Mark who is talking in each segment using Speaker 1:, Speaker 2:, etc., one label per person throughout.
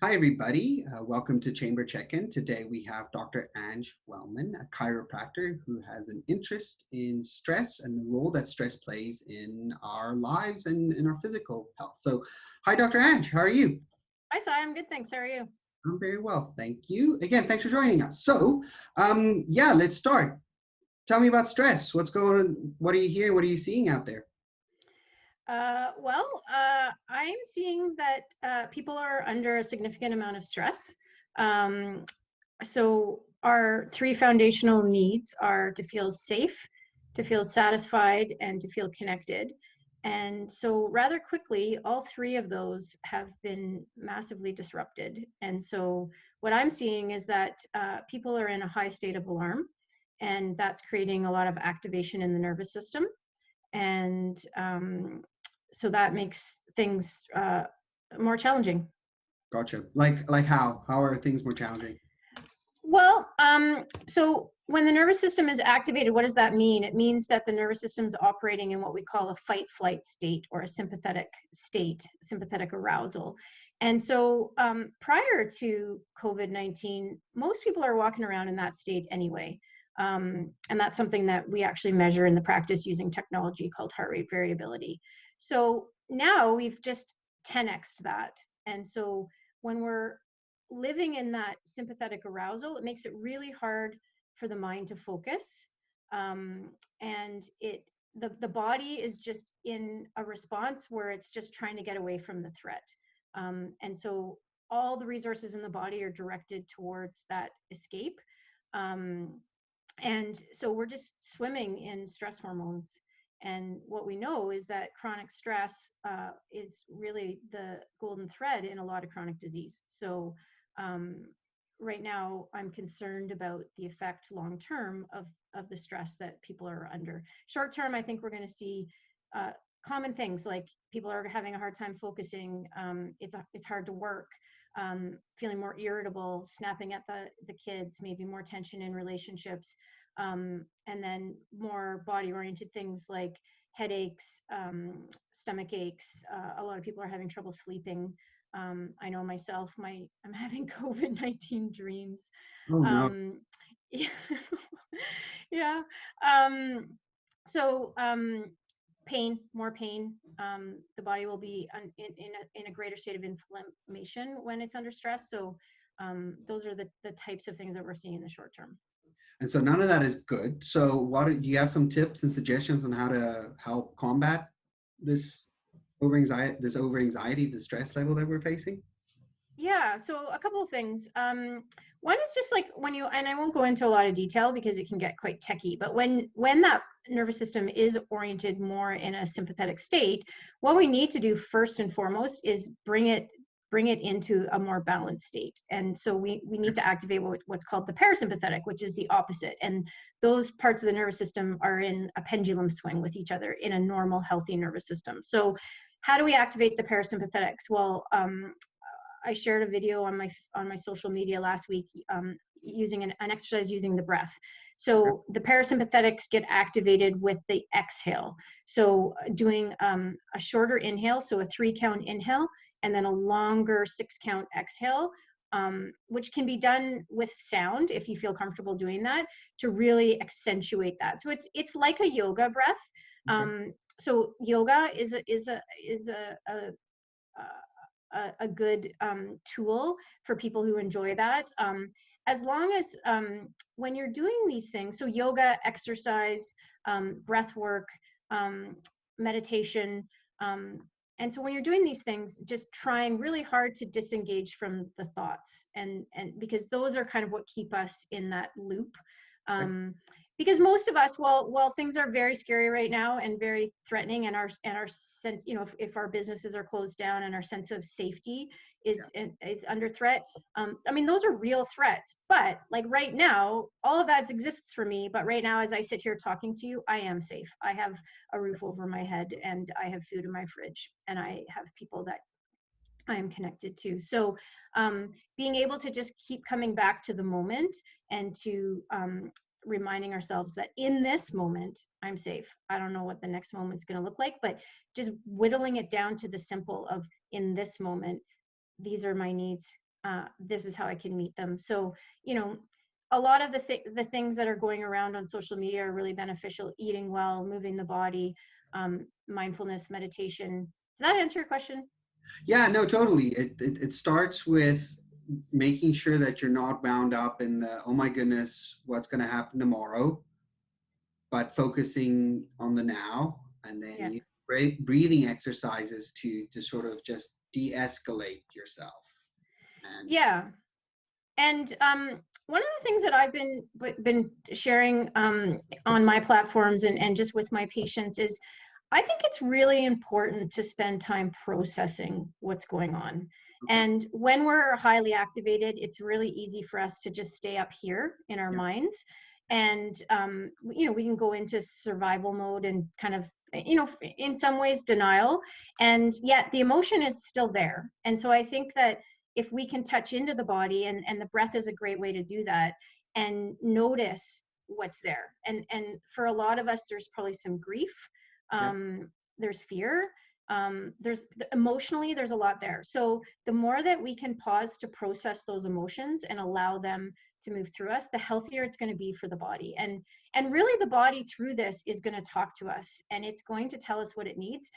Speaker 1: Hi, everybody. Welcome to Chamber Check-In. Today we have Dr. Ange Wellman, a chiropractor who has an interest in stress and the role that stress plays in our lives and in our physical health. So, hi, Dr. Ange. How are you?
Speaker 2: Hi, Sai. I'm good, thanks. How are you?
Speaker 1: I'm very well. Thank you. Again, thanks for joining us. So, yeah, let's start. Tell me about stress. What's going on? What are you hearing? What are you seeing out there?
Speaker 2: I'm seeing that people are under a significant amount of stress. Um, so, our three foundational needs are to feel safe, to feel satisfied, and to feel connected. And so, rather quickly, all three of those have been massively disrupted. And so, what I'm seeing is that people are in a high state of alarm, and that's creating a lot of activation in the nervous system. And so that makes things more challenging.
Speaker 1: Gotcha. Like how? How are things more challenging?
Speaker 2: So when the nervous system is activated, what does that mean? It means that the nervous system is operating in what we call a fight flight state or a sympathetic state, sympathetic arousal. And so prior to COVID-19, most people are walking around in that state anyway. And that's something that we actually measure in the practice using technology called heart rate variability. So now we've just 10x'd that. And so when we're living in that sympathetic arousal, it makes it really hard for the mind to focus. And the body is just in a response where it's just trying to get away from the threat. And so all the resources in the body are directed towards that escape. Um, and so we're just swimming in stress hormones. And what we know is that chronic stress is really the golden thread in a lot of chronic disease. So um, right now, I'm concerned about the effect long term of the stress that people are under. Short term, I think we're going to see uh, common things like people are having a hard time focusing. It's hard to work. Feeling more irritable, snapping at the kids, maybe more tension in relationships, and then more body oriented things like headaches, stomach aches. A lot of people are having trouble sleeping. I know myself, I'm having COVID-19 dreams.
Speaker 1: Oh no.
Speaker 2: Um, yeah. Yeah. Um, so pain, more pain. The body will be in a greater state of inflammation when it's under stress. So those are the types of things that we're seeing in the short term.
Speaker 1: And so none of that is good. So do you have some tips and suggestions on how to help combat this over anxiety, the stress level that we're facing?
Speaker 2: Yeah, so a couple of things. One is just like when you, and I won't go into a lot of detail because it can get quite techy, but when that nervous system is oriented more in a sympathetic state, what we need to do first and foremost is bring it into a more balanced state. And so we need to activate what's called the parasympathetic, which is the opposite. And those parts of the nervous system are in a pendulum swing with each other in a normal, healthy nervous system. So how do we activate the parasympathetics? Well, I shared a video on my social media last week using an exercise using the breath. So the parasympathetics get activated with the exhale. So doing a shorter inhale, so a 3 count inhale, and then a longer 6 count exhale, which can be done with sound if you feel comfortable doing that to really accentuate that. So it's like a yoga breath.
Speaker 1: Okay.
Speaker 2: So yoga is a good tool for people who enjoy that. As long as when you're doing these things, so yoga, exercise, breath work, um, meditation. Um, and so when you're doing these things, just trying really hard to disengage from the thoughts and because those are kind of what keep us in that loop.
Speaker 1: Okay.
Speaker 2: Um, because most of us, well things are very scary right now and very threatening, and our sense, if our businesses are closed down and our sense of safety
Speaker 1: Yeah.
Speaker 2: is under threat. I mean, those are real threats, but like right now all of that exists for me, but right now as I sit here talking to you, I am safe. I have a roof over my head and I have food in my fridge and I have people that I am connected to. So being able to just keep coming back to the moment and to reminding ourselves that in this moment, I'm safe. I don't know what the next moment's going to look like, but just whittling it down to the simple of in this moment, these are my needs. this is how I can meet them. So, you know, a lot of the things that are going around on social media are really beneficial: eating well, moving the body, mindfulness, meditation. Does that answer your question?
Speaker 1: Yeah, no, totally. It starts with making sure that you're not bound up in the, oh my goodness, what's going to happen tomorrow, but focusing on the now, and then
Speaker 2: Yeah.
Speaker 1: you breathing exercises to sort of just de-escalate yourself. And
Speaker 2: Yeah. And one of the things that I've been sharing on my platforms and just with my patients is I think it's really important to spend time processing what's going on.
Speaker 1: okay,
Speaker 2: And when we're highly activated, it's really easy for us to just stay up here in our
Speaker 1: yeah,
Speaker 2: minds. And, you know, we can go into survival mode and kind of, you know, in some ways denial. And yet the emotion is still there. And so I think that if we can touch into the body, and the breath is a great way to do that, and notice what's there. And for a lot of us, there's probably some grief,
Speaker 1: yeah,
Speaker 2: there's fear, emotionally there's a lot there. So the more that we can pause to process those emotions and allow them to move through us, the healthier it's going to be for the body. And really the body through this is going to talk to us, and it's going to tell us what it needs.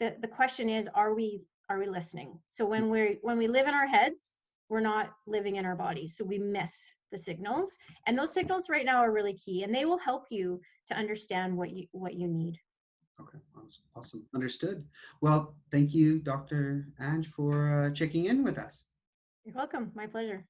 Speaker 2: The question is, are we listening? So when we live in our heads, we're not living in our bodies, so we miss the signals. And those signals right now are really key, and they will help you to understand what you need.
Speaker 1: okay, awesome, understood. Well, thank you, Dr. Ange, for checking in with us.
Speaker 2: You're welcome. My pleasure.